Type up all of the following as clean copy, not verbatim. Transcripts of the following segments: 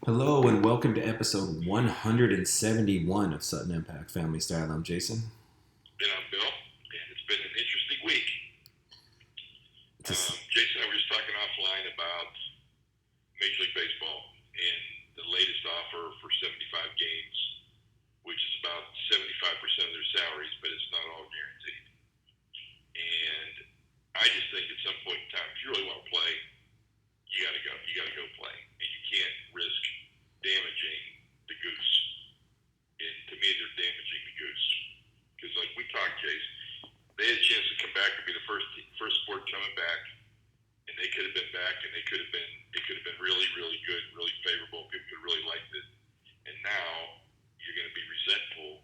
Hello and welcome to episode 171 of Sutton Impact Family Style. I'm Jason. And I'm Bill, and it's been an interesting week. It's a s Jason and I were just talking offline about Major League Baseball and the latest offer for 75 games, which is about 75% of their salaries, but it's not all guaranteed. And I just think at some point in time, if you really want to play, you got to go. You got to go play, and you can't risk damaging the goose. And to me, they're damaging the goose because, like we talked, Jace, they had a chance to come back and be the first sport coming back, and they could have been back, and it could have been really, really good, really favorable. People could have really liked it, and now you're going to be resentful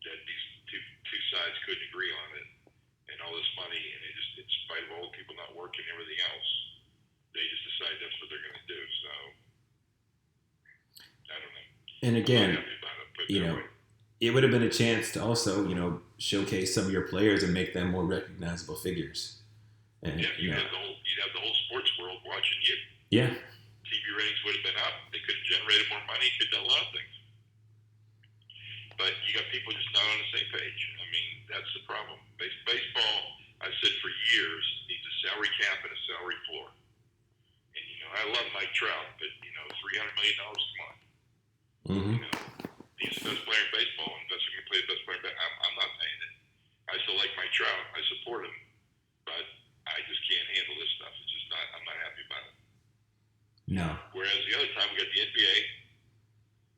that these two sides couldn't agree on it, and all this money, and they just, in spite of all the people not working and everything else, they just decide that's what they're going to do. So I don't know. and I'm not again, happy about it, but you know, it would have been a chance to also, showcase some of your players and make them more recognizable figures. And yeah, you'd have the whole sports world watching you. yeah, TV ratings would have been up. They could have generated more money. Could have done a lot of things. But you got people just not on the same page. I mean, that's the problem. Baseball, I've said for years, needs a salary cap and a salary floor. And I love Mike Trout, but $300 million, come on. hmm He's the best player in baseball, and that's going to play the best player in baseball. I'm not paying it. I still like Mike Trout. I support him, but I just can't handle this stuff. It's just not. I'm not happy about it. no, Whereas the other time we got the NBA,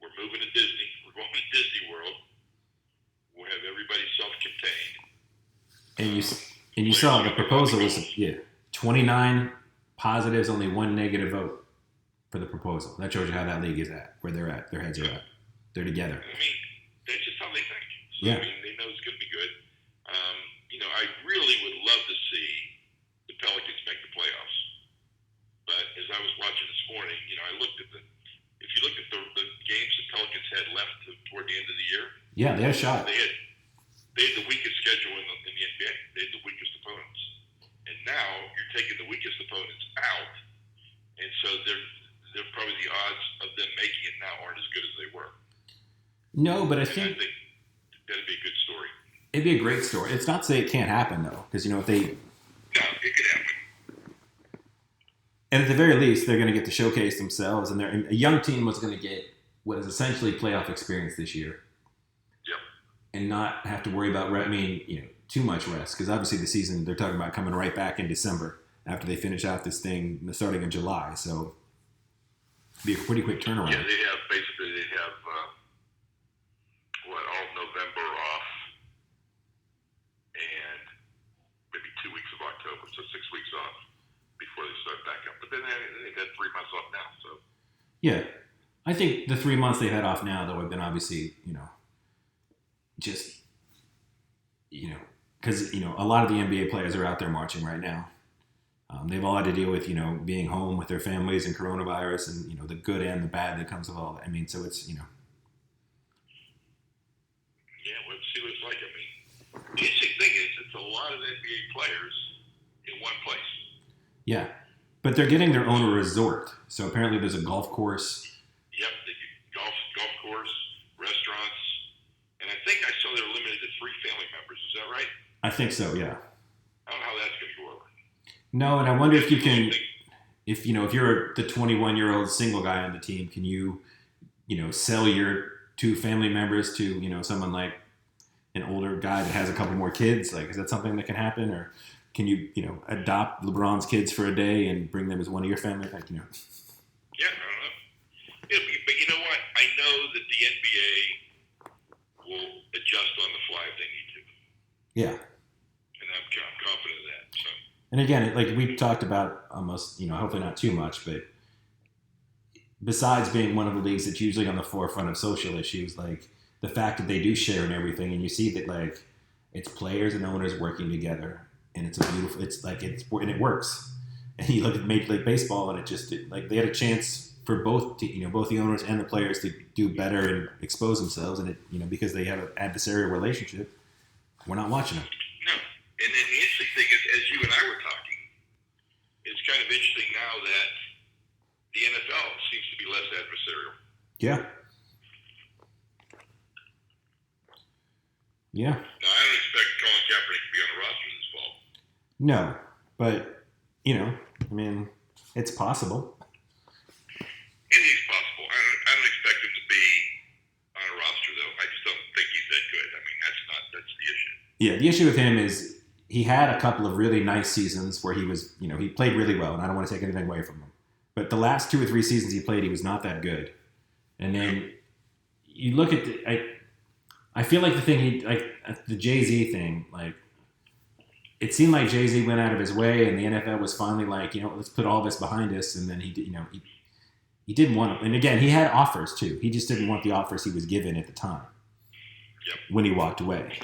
we're moving to Disney. We're going to Disney World. We'll have everybody self-contained. and you saw the proposal was 29 positives, only one negative vote for the proposal. That shows you how that league is at, where they're at, their heads are at. They're together. I mean, that's just how they think. So, Yeah. I mean, they know it's going to be good. I really would love to see the Pelicans make the playoffs. But as I was watching this morning, I looked at if you look at the games the Pelicans had left toward the end of the year, Yeah, they had a shot. they had the weakest schedule in the NBA. They had the weakest opponents. And now you're taking the weakest opponents out, and so they're probably the odds of them making it now aren't as good as they were. No, but I And I think think that'd be a good story. it'd be a great story. It's not to say it can't happen though, because if they, No, it could happen. and at the very least, they're going to get to showcase themselves, and a young team was going to get what is essentially playoff experience this year, Yep. and not have to worry about too much rest, because obviously the season they're talking about coming right back in December after they finish out this thing starting in July, so it'd be a pretty quick turnaround. Yeah, they have all November off and maybe 2 weeks of October, so 6 weeks off before they start back up. But then they've had 3 months off now, so Yeah, I think the 3 months they've had off now though have been obviously just because a lot of the NBA players are out there marching right now. They've all had to deal with being home with their families and coronavirus and the good and the bad that comes with all that. I mean, so it's yeah, we'll see what it's like. I mean, the interesting thing is it's a lot of NBA players in one place. yeah, but they're getting their own resort. So apparently there's a golf course. Yep, they get golf course, restaurants, and I think I saw they're limited to 3 family members. Is that right? I think so. Yeah. I don't know how that's going to go over. No, and I wonder if you can, if you're the 21-year-old single guy on the team, can you sell your 2 family members to someone like an older guy that has a couple more kids? Like, is that something that can happen, or can you adopt LeBron's kids for a day and bring them as one of your family? Like Yeah, I don't know. But you know what? I know that the NBA will adjust on the fly if they need to, yeah. and I'm confident of that. So. And again, like we've talked about almost, hopefully not too much, but besides being one of the leagues that's usually on the forefront of social issues, like the fact that they do share in everything, and you see that like it's players and owners working together, and and it works. And you look at Major League Baseball, and like they had a chance for both the owners and the players to do better and expose themselves, and because they have an adversarial relationship, we're not watching them. No, and then the interesting thing is, as you and I were talking, it's kind of interesting now that the NFL seems to be be less adversarial. Yeah. Yeah. Now, I don't expect Colin Kaepernick to be on the roster this fall. No, but I mean, it's possible. Anything's possible. I don't expect him to be on a roster, though. I just don't think he's that good. I mean, that's the issue. Yeah, the issue with him is he had a couple of really nice seasons where he was, he played really well, and I don't want to take anything away from him. But the last 2 or 3 seasons he played, he was not that good. And then you look at I feel like the Jay-Z thing, it seemed like Jay-Z went out of his way, and the NFL was finally like, let's put all this behind us. And then he didn't want to. And again, he had offers too. He just didn't want the offers he was given at the time. Yep. When he walked away,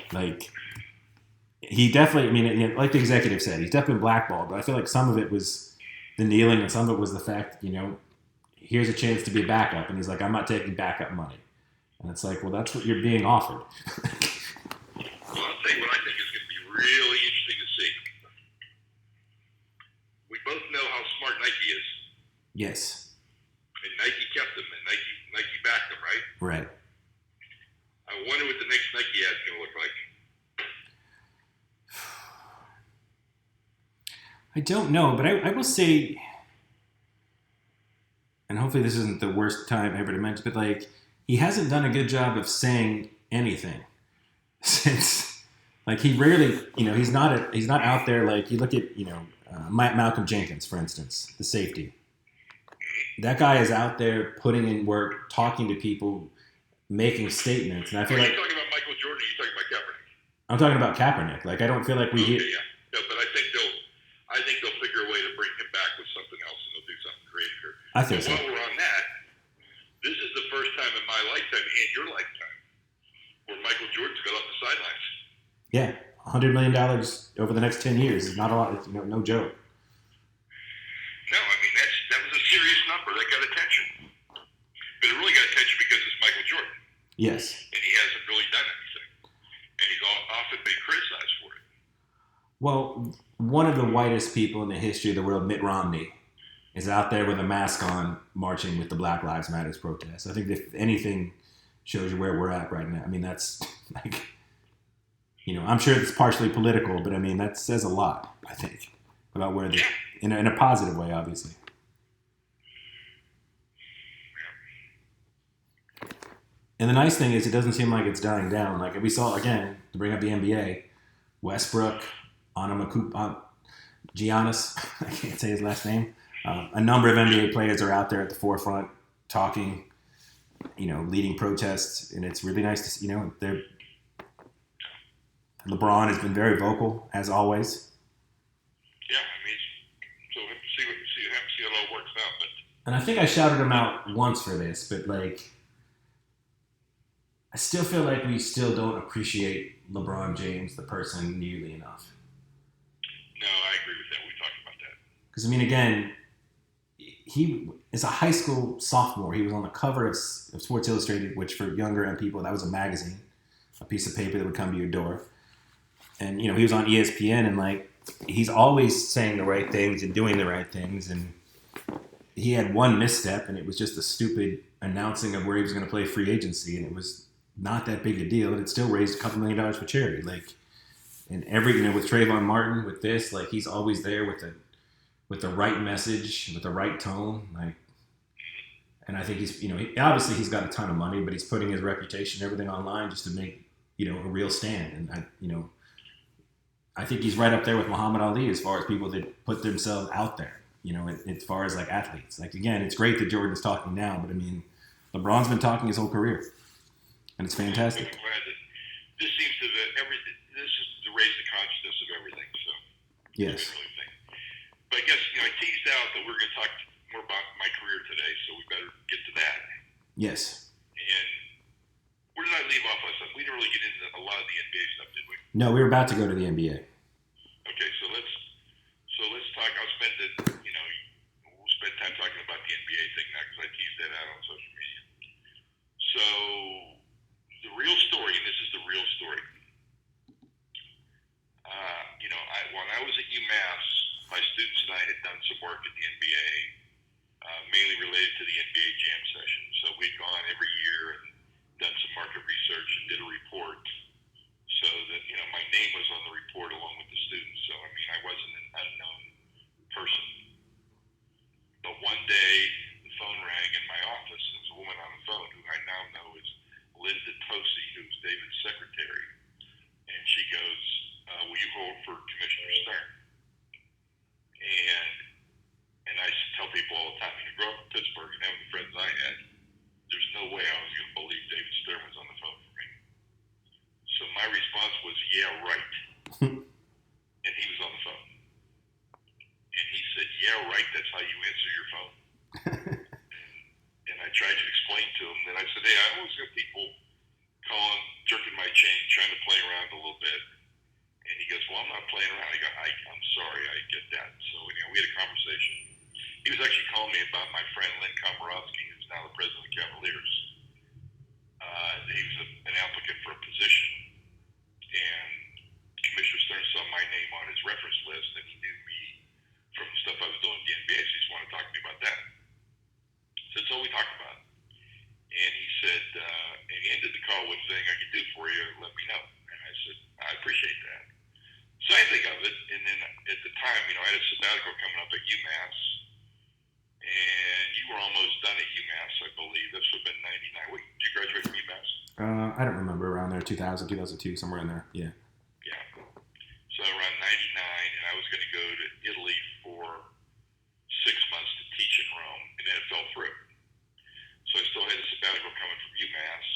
he definitely. Like the executive said, he's definitely blackballed. But I feel like some of it was the kneeling, and some of it was the fact, here's a chance to be a backup, and he's like, I'm not taking backup money. And it's like, well, that's what you're being offered. Well, I'll tell you what I think is going to be really interesting to see. We both know how smart Nike is. Yes. And Nike kept them, and Nike backed them, right? Right. I wonder what the next Nike ad is going to look like. I don't know, but I will say, and hopefully this isn't the worst time ever to mention, but he hasn't done a good job of saying anything since, he rarely, he's not out there. You look at, Malcolm Jenkins, for instance, the safety. That guy is out there putting in work, talking to people, making statements, and I feel Are like you talking about Michael Jordan, or are you talking about Kaepernick? I'm talking about Kaepernick. I don't feel like we hear. Yeah. No, but I think they'll figure a way to bring him back with something else, and they'll do something creative here. I think so. While we're on that, this is the first time in my lifetime and your lifetime where Michael Jordan's got off the sidelines. Yeah, $100 million over the next 10 years is not a lot. It's no joke. No, I mean that was a serious number that got attention, but it really got attention because it's Michael Jordan. Yes. And he hasn't really done anything, and he's often been criticized for it. Well, one of the whitest people in the history of the world, Mitt Romney, is out there with a mask on, marching with the Black Lives Matter protests. I think if anything shows you where we're at right now. I mean, that's I'm sure it's partially political, but I mean, that says a lot, I think, about where in a positive way, obviously. And the nice thing is, it doesn't seem like it's dying down. We saw, again, to bring up the NBA, Westbrook, Giannis, I can't say his last name. A number of NBA players are out there at the forefront talking, leading protests, and it's really nice to see, LeBron has been very vocal, as always. Yeah, I mean, so we'll have to see how it all works out. But And I think I shouted him out once for this, but I still feel like we still don't appreciate LeBron James, the person, nearly enough. No, I agree with that. We talked about that. Because, again, he is a high school sophomore. He was on the cover of Sports Illustrated, which for younger people, that was a magazine, a piece of paper that would come to your door. And, he was on ESPN, and, he's always saying the right things and doing the right things. And he had one misstep, and it was just a stupid announcing of where he was going to play free agency, and it was not that big a deal, and it still raised $2 million for charity. And every, with Trayvon Martin, with this, he's always there with the right message, with the right tone, and I think he's, obviously he's got a ton of money, but he's putting his reputation, everything online just to make, a real stand. And I think he's right up there with Muhammad Ali as far as people that put themselves out there, as far as athletes. Again, it's great that Jordan's talking now, but LeBron's been talking his whole career, and it's fantastic. I'm glad that this seems to this is to raise the consciousness of everything. So yes. I really think. But I guess I teased out that we're going to talk more about my career today, so we better get to that. Yes. And where did I leave off last time? We didn't really get into a lot of the NBA stuff, did we? No, we were about to go to the NBA. Okay, so let's talk. I'll spend we'll spend time talking about the NBA thing now because I teased that out on social media. So the real story, and this is the real story. When I was at UMass, my students and I had done some work at the NBA, mainly related to the NBA jam session. So we'd gone every year and done some market research and did a report so that, my name was on the report along with the students. So, I wasn't an unknown person. But one day, the phone rang in my office. There was a woman on the phone who I now know is Linda Tosi, who's David's secretary. And she goes, will you hold for Commissioner Stern? And I tell people all the time, growing up in Pittsburgh and having the friends I had, there's no way I was going to believe David Stern was on the phone for me. So my response was, yeah, right. And he was on the phone. And he said, yeah, right, that's how you answer your phone. and I tried to explain to him that I said, hey, I always get people calling, jerking my chain, trying to play around a little bit. And he goes, well, I'm not playing around. I go, I'm sorry, I get that. So, we had a conversation. He was actually calling me about my friend Lynn Komorowski, who's now the president of the Cavaliers. He was an applicant for a position, and Commissioner Stern saw my name on his reference list, and he knew me from the stuff I was doing at the NBA, so he just wanted to talk to me about that. So that's all we talked about. And he said, and he ended the call with saying, I can do for you, let me know. And I said, I appreciate that. So I think of it, and then at the time, I had a sabbatical coming up at UMass, and you were almost done at UMass, I believe. This would have been 99. Wait, did you graduate from UMass? I don't remember, around there, 2000, 2002, somewhere in there, yeah. Yeah. So around 99, and I was going to go to Italy for 6 months to teach in Rome, and then it fell through. So I still had a sabbatical coming from UMass.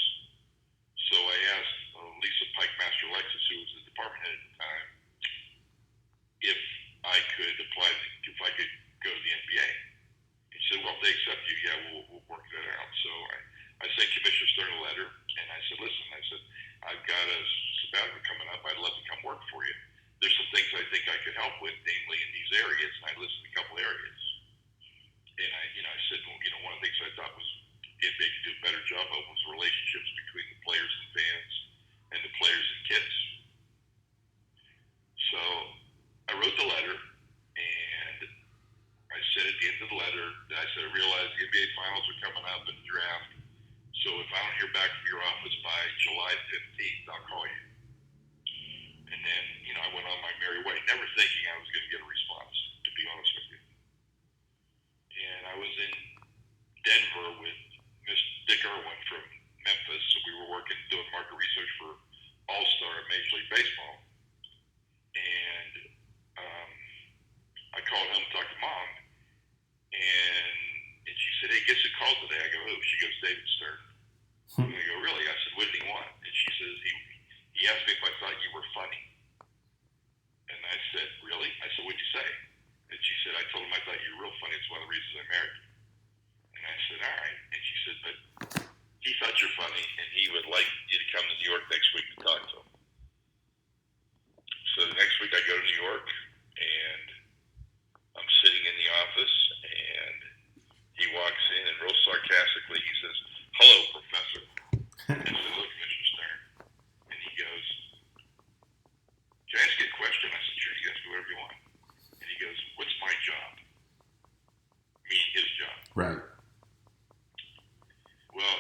So I asked Lisa Pike Master Alexis, who was the department head at the time, if I could apply, if I could go to the NBA. He said, well, if they accept you, yeah, we'll work that out. So I sent Commissioner Stern a letter, and I said, listen, I've got a sabbatical coming up. I'd love to come work for you. There's some things I think I could help with, namely in these areas, and I listed a couple areas. And I said, well, one of the things I thought was the NBA could do a better job of was relationships between the players and fans and the players and kids. So I wrote the letter, and I said at the end of the letter, I realize the NBA finals are coming up in the draft, so if I don't hear back from your office by July 15th, I'll call you. And then, I went on my merry way, never thinking I was going to get a response, to be honest with you. And I was in Denver with Dick Irwin from Memphis, so we were doing market research for All-Star at Major League Baseball. And I called home to talk to Mom, and she said, hey, guess who called today? I go, who? She goes, David Stern. And I go, really? I said, what did he want? And she says, he asked me if I thought you were funny. And I said, really? I said, what'd you say? And she said, I told him I thought you were real funny. It's one of the reasons I married you. And I said, all right. And she said, but he thought you're funny, and he would like you to come to New York next week to talk to him. So the next week I go to New York, and I'm sitting in the office, and he walks in, and real sarcastically, he says, hello, Professor. And I said, hello, Commissioner Stern. And he goes, can I ask you a question? I said, sure, you ask me whatever you want. And he goes, what's my job? Meaning his job. Right. Well,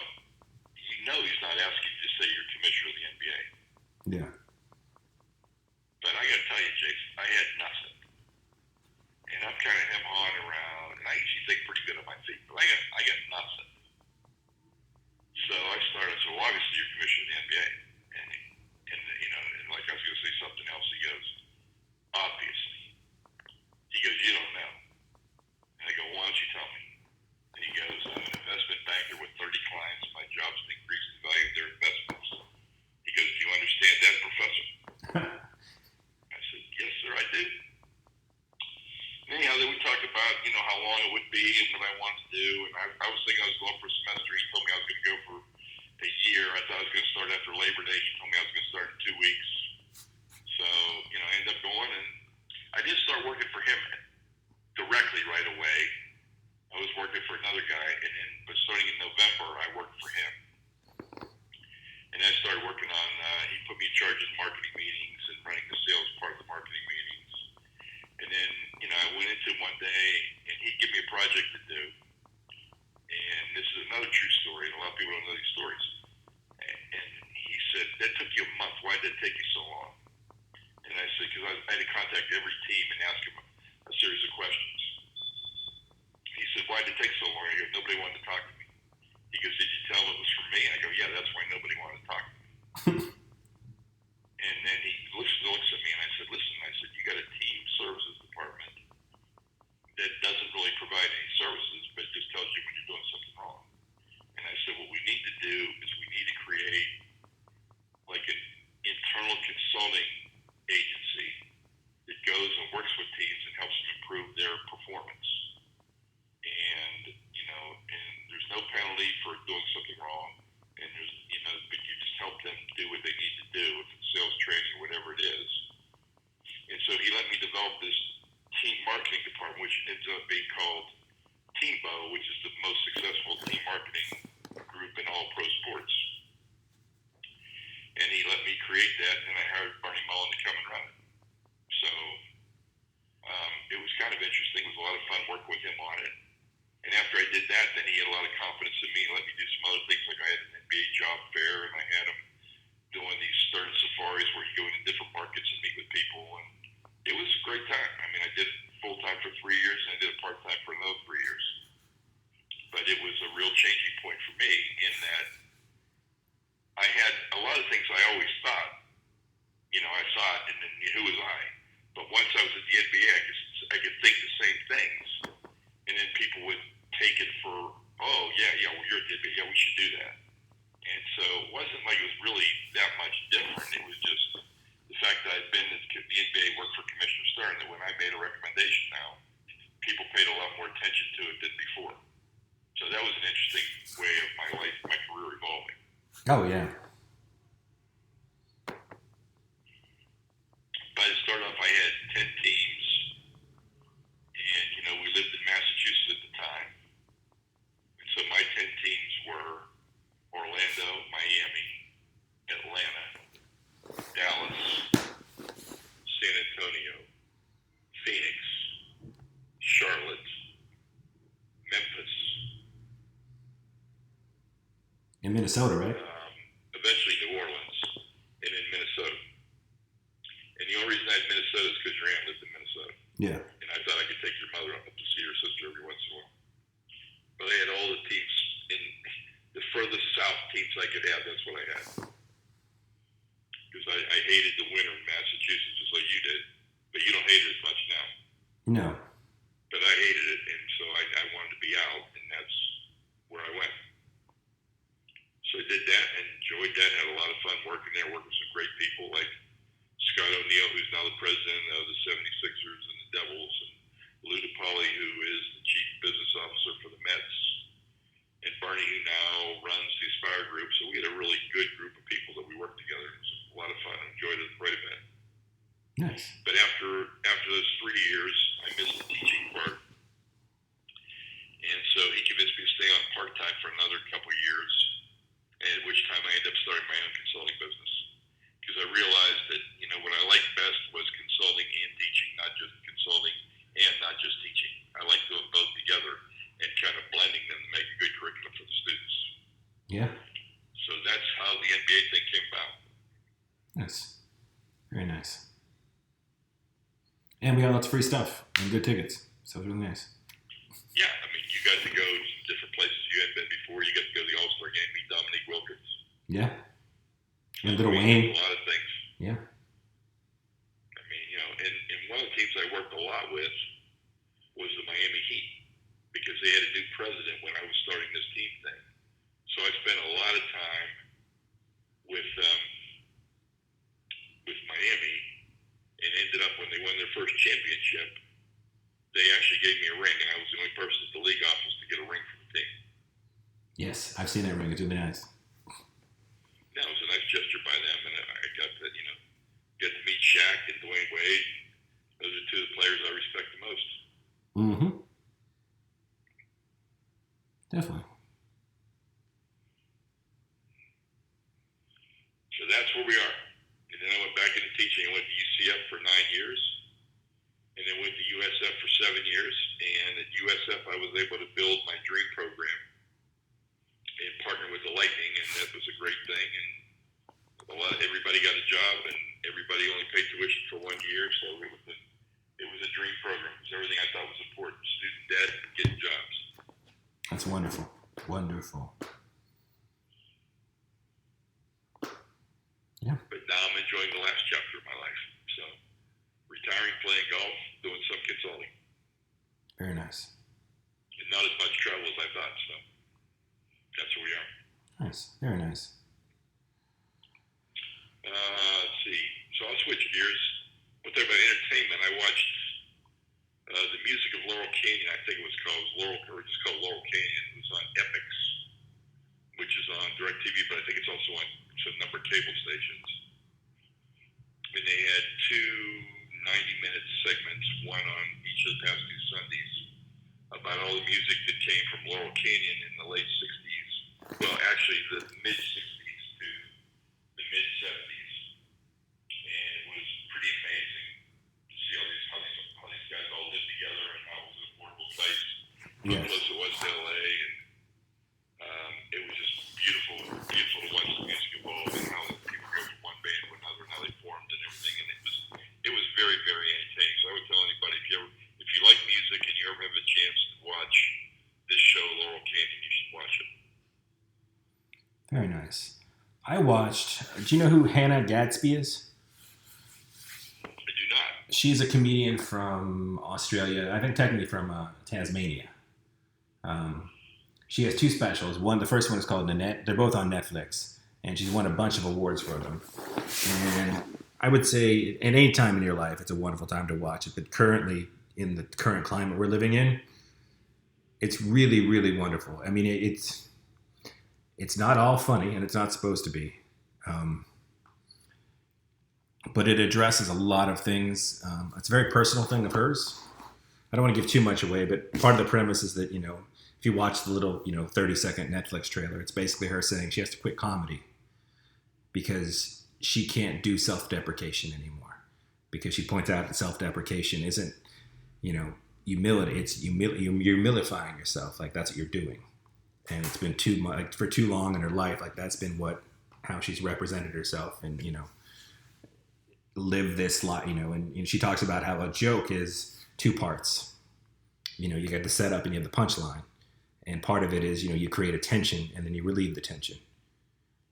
he's not asking you to say you're commissioner of the NBA. Yeah. But I got to tell you, Jason, I had nothing. And I'm kind of hem-hawing around, and I usually think pretty good on my feet, but I got nothing. So I started, so obviously you're commissioner of the NBA. And like I was going to say something else, he goes, obviously. He goes, you don't know. And I go, why don't you tell me? And he goes, I'm an investment banker with 30 clients. My job is to increase the value of their investments. He goes, do you understand that, Professor? I said, yes, sir, I do. Anyhow, then we talked about, how long it would be and what I wanted to do. And I was thinking I was going for a semester. He told me I was going to go for a year. I thought I was going to start after Labor Day. He told me I was going to start in 2 weeks. So, I ended up going, and I didn't start working for him directly right away. I was working for another guy, but starting in November, I worked for him. And I started working on, he put me in charge of marketing meetings and running the sales part of the marketing meetings. And then, I went into him one day, and he'd give me a project to do. And is another true story, and a lot of people don't know these stories. And he said, that took you a month. Why did it take you so long? And I said, because I had to contact every team and ask them a series of questions. He said, why did it take so long? I go, nobody wanted to talk to me. He goes, did you tell them it was from me? I go, yeah, that's why nobody wanted to talk to me. And then he looks at me, and I said, listen, you got a team services department that doesn't really provide any services, but just tells you when you're doing something wrong. And I said, what we need to do is we need to create like an internal consulting agency that goes and works with teams and helps them improve their performance. And, and there's no penalty for doing something wrong. And there's, but you just help them do what they need to do, if it's sales training or whatever it is. And so he let me develop this team marketing department, which ends up being called Teambo, which is the most successful team marketing group in all pro sports. And he let me create that, and I hired Barney Mullen to come and run it. So it was kind of interesting. It was a lot of fun working with him on it. And after I did that, then he had a lot of confidence in me and let me do some other things. Like I had an NBA job fair, and I had him doing these Stern safaris where you go into different markets and meet with people. And it was a great time. I mean, I did it full-time for 3 years, and I did it part-time for another 3 years. But it was a real changing point for me in that I had a lot of things I always thought. I saw it, and then who was I? But once I was at the NBA, I could think the same things, and then people would take it for, oh, yeah, well, you're at the NBA, yeah, we should do that. And so it wasn't like it was really that much different. It was just the fact that I'd been at the NBA, worked for Commissioner Stern, that when I made a recommendation now, people paid a lot more attention to it than before. So that was an interesting way of my life, my career evolving. Oh, yeah. But to start off, I had 10 teams, and, we lived in Massachusetts at the time. And so my 10 teams were Orlando, Miami, Atlanta, Dallas, San Antonio, Phoenix, Charlotte, Memphis. In Minnesota, right? Eventually New Orleans, and then Minnesota. And the only reason I had Minnesota is because your aunt lived in Minnesota. Yeah. And I thought I could take your mother up to see her sister every once in a while. But I had all the teams in the furthest south teams I could have. That's what I had. Because I hated the winter in Massachusetts just like you did. But you don't hate it as much now. No. But I hated it, and so I wanted to be out, and that's where I went. So I did that and enjoyed that. Had a lot of fun working there, working with some great people like Scott O'Neill, who's now the president of the 76ers and the Devils, and Lou DePauli, who is the chief business officer for the Mets, and Barney, who now runs the Aspire Group. So we had a really good group of people that we worked together. It was a lot of fun. I enjoyed it quite a bit. Nice. But after those 3 years, I missed the teaching part. And so he convinced me to stay on part-time for another couple of years, at which time I ended up starting my own consulting business. Because I realized that, what I liked best was consulting and teaching, not just consulting and not just teaching. I like doing both together and kind of blending them to make a good curriculum for the students. Yeah. So that's how the NBA thing came about. Nice. Very nice. And we got lots of free stuff and good tickets. So it was really nice. Yeah, I mean, you got to go to some different places you hadn't been before. You got to go to the All-Star game, meet Dominique Wilkins. Yeah. And little Wayne. A lot of things. Yeah. I mean, and one of the teams I worked a lot with was the Miami Heat, because they had a new president when I was starting this team thing. So I spent a lot of time with Miami, and ended up when they won their first championship, they actually gave me a ring, and I was the only person at the league office to get a ring for the team. Yes, I've seen that ring. It's really nice. That was a nice gesture by them, and I got to, get to meet Shaq and Dwayne Wade. Those are two of the players I respect the most. Mm-hmm. Definitely. So that's where we are. And then I went back into teaching. I went to UCF for 9 years, and then went to USF for 7 years. And at USF, I was able to build my dream program. everything, and everybody got a job, and everybody only paid tuition for 1 year, so it was a dream program. It was everything I thought was important: student debt and getting jobs. That's wonderful. Wonderful. Yeah. But now I'm enjoying the last chapter of my life. So, retiring, playing golf, doing some consulting. Very nice. And not as much travel as I thought, so that's where we are. Nice. Very nice. Let's see. So I'll switch gears. We'll talk about entertainment. I watched the music of Laurel Canyon. I think it was called just called Laurel Canyon. It was on Epix, which is on DirecTV, but I think it's also on some number of cable stations. And they had two 90-minute segments, one on each of the past two Sundays, about all the music that came from Laurel Canyon in the late 60s. Well, actually, the mid-60s to the mid-70s. And it was pretty amazing to see how these guys all lived together and how it was an affordable place. Yes. Close it was to LA, and it was just beautiful to watch the music evolve and how people go from one band to another and how they formed and everything. And it was very, very entertaining. So I would tell anybody, if you like music and you ever have a chance to watch this show, Laurel Canyon, you should watch it. Very nice. I watched. Do you know who Hannah Gadsby is? I do not. She's a comedian from Australia. I think technically from Tasmania. She has two specials. The first one is called Nanette. They're both on Netflix, and she's won a bunch of awards for them. And I would say, at any time in your life, it's a wonderful time to watch it. But currently, in the current climate we're living in, it's really, really wonderful. I mean, it's not all funny, and it's not supposed to be. But it addresses a lot of things. It's a very personal thing of hers. I don't want to give too much away, but part of the premise is that, if you watch the little, 30-second Netflix trailer, it's basically her saying she has to quit comedy because she can't do self-deprecation anymore. Because she points out that self-deprecation isn't, humility. It's you're humilifying yourself. Like, that's what you're doing. And it's been too much, like, for too long in her life. Like, that's been how she's represented herself and, live this life, and she talks about how a joke is two parts. You got the setup and you have the punchline. And part of it is, you create a tension and then you relieve the tension.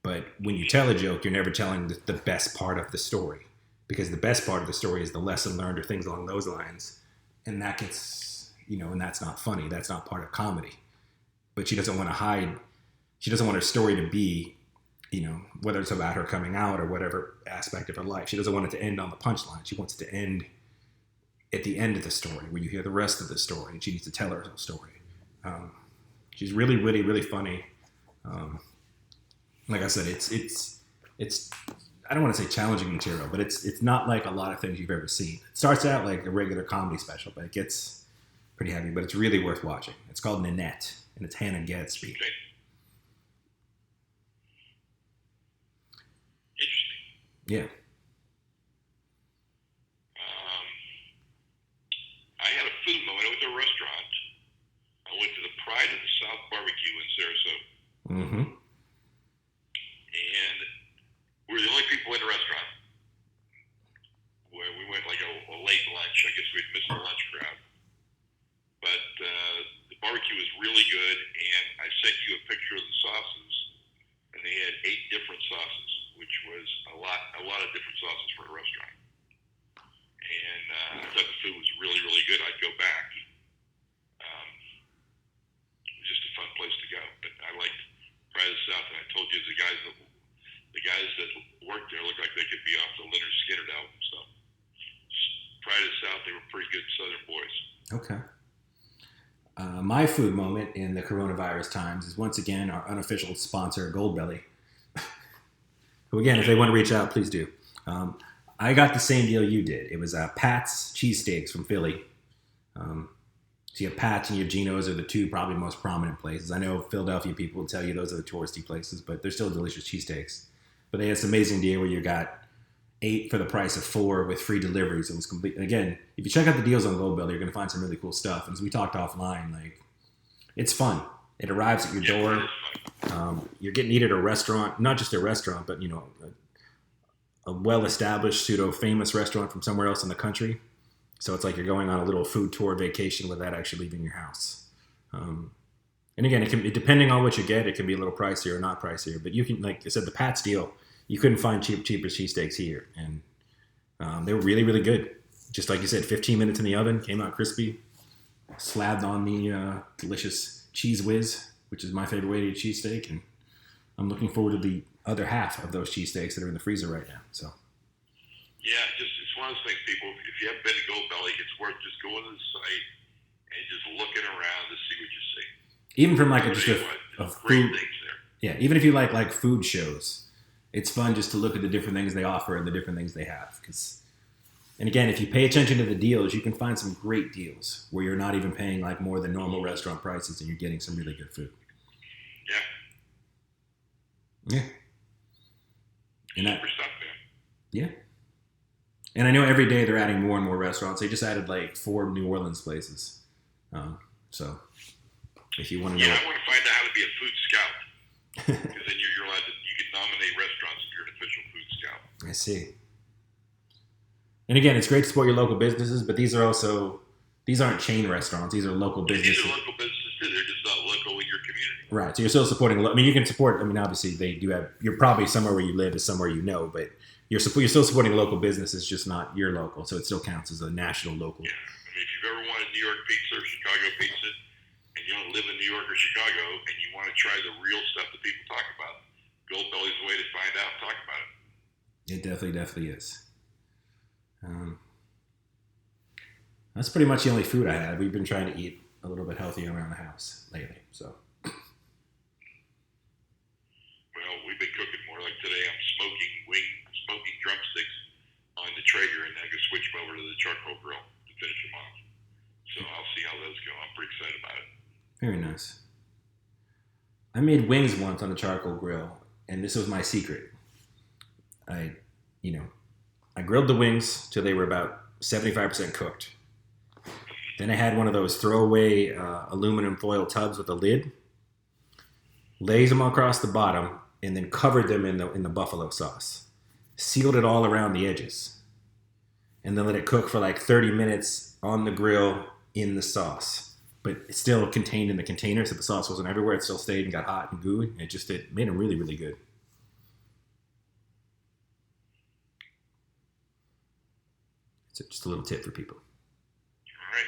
But when you tell a joke, you're never telling the best part of the story, because the best part of the story is the lesson learned or things along those lines. And that gets, and that's not funny. That's not part of comedy. But she doesn't want to hide. She doesn't want her story to be, whether it's about her coming out or whatever aspect of her life. She doesn't want it to end on the punchline. She wants it to end at the end of the story, where you hear the rest of the story, and she needs to tell her story. She's really, really, really funny. Like I said, it's. I don't want to say challenging material, but it's not like a lot of things you've ever seen. It starts out like a regular comedy special, but it gets pretty heavy. But it's really worth watching. It's called Nanette, and it's Hannah Gadsby. Okay. Interesting. Yeah. I had a food moment. I went to a restaurant. I went to the Pride of the South Barbecue in Sarasota. Mm-hmm. And we were the only people in the restaurant. Where we went like a late lunch. I guess we'd missed the lunch crowd. But the barbecue was really good, and I sent you a picture of the sauces, and they had 8 different sauces, which was a lot of different sauces for a restaurant. And I thought the food was really, really good. I'd go back. It was just a fun place to go. But I liked Pride of the South, and I told you the guys that worked there looked like they could be off the Leonard Skinner album. So Pride of the South, they were pretty good Southern boys. Okay. My food moment in the coronavirus times is, once again, our unofficial sponsor, Goldbelly. Who, again, if they want to reach out, please do. I got the same deal you did. It was Pat's cheesesteaks from Philly. So you have Pat's and you have Geno's are the two probably most prominent places. I know Philadelphia people will tell you those are the touristy places, but they're still delicious cheesesteaks. But they had this amazing deal where you got 8 for the price of 4 with free deliveries. It was complete. And again, if you check out the deals on Goldbelly, you're going to find some really cool stuff. And as we talked offline, like, it's fun. It arrives at your door. You're getting to eat at a restaurant, not just a restaurant, but a well-established, pseudo-famous restaurant from somewhere else in the country. So it's like you're going on a little food tour vacation without actually leaving your house. And again, depending on what you get, it can be a little pricier or not pricier. But you can, like I said, the Pat's deal, you couldn't find cheaper cheesesteaks here, and they were really, really good. Just like you said, 15 minutes in the oven, came out crispy, slabbed on the delicious cheese whiz, which is my favorite way to eat cheesesteak, and I'm looking forward to the other half of those cheesesteaks that are in the freezer right now. So. Yeah, it's one of those things, people. If you haven't been to Gold Belly, it's worth just going to the site and just looking around to see what you see. Even from like just a great food, things there. Yeah, even if you like food shows, it's fun just to look at the different things they offer and the different things they have. And again, if you pay attention to the deals, you can find some great deals where you're not even paying like more than normal restaurant prices, and you're getting some really good food. Yeah. Yeah. And super stuff, man. Yeah. And I know every day they're adding more and more restaurants. They just added like 4 New Orleans places. So if you want to know. Yeah, I want to find out how to be a food scout. Because then you're allowed to, you can nominate restaurants if you're an official food scout. I see. And again, it's great to support your local businesses, but these aren't chain restaurants. These are local businesses. These are local businesses too. They're just not local in your community. Right. So you're still supporting. You can support. Obviously they do have. You're probably somewhere where you live is somewhere but you're still supporting local businesses, just not your local. So it still counts as a national local. Yeah. If you've ever wanted New York pizza or Chicago pizza, and you don't live in New York or Chicago, and you want to try the real stuff that people talk about, Gold Belly's the way to find out and talk about it. It definitely is. That's pretty much the only food I had. We've been trying to eat a little bit healthier around the house lately. So. Well, we've been cooking more. Like today, I'm smoking drumsticks on the Traeger, and I can switch them over to the charcoal grill to finish them off. So I'll see how those go. I'm pretty excited about it. Very nice. I made wings once on the charcoal grill, and this was my secret. I grilled the wings till they were about 75% cooked. Then I had one of those throwaway aluminum foil tubs with a lid, laid them across the bottom, and then covered them in the buffalo sauce. Sealed it all around the edges, and then let it cook for like 30 minutes on the grill in the sauce. But it's still contained in the container, so the sauce wasn't everywhere. It still stayed and got hot and gooey. It made them really, really good. So just a little tip for people. All right.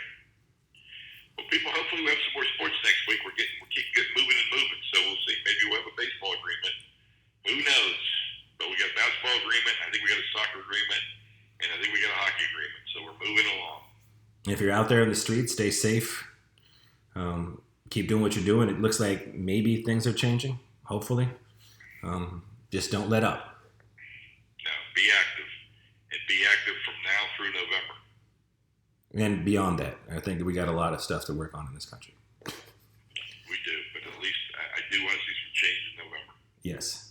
Well, people, hopefully we'll have some more sports next week. We'll keep getting moving and moving, so we'll see. Maybe we'll have a baseball agreement. Who knows? But we got a basketball agreement. I think we got a soccer agreement, and I think we got a hockey agreement. So we're moving along. If you're out there in the streets, stay safe. Keep doing what you're doing. It looks like maybe things are changing, hopefully. Just don't let up. No, be active. And be active from now through November. And beyond that, I think that we got a lot of stuff to work on in this country. We do, but at least I do want to see some change in November. Yes.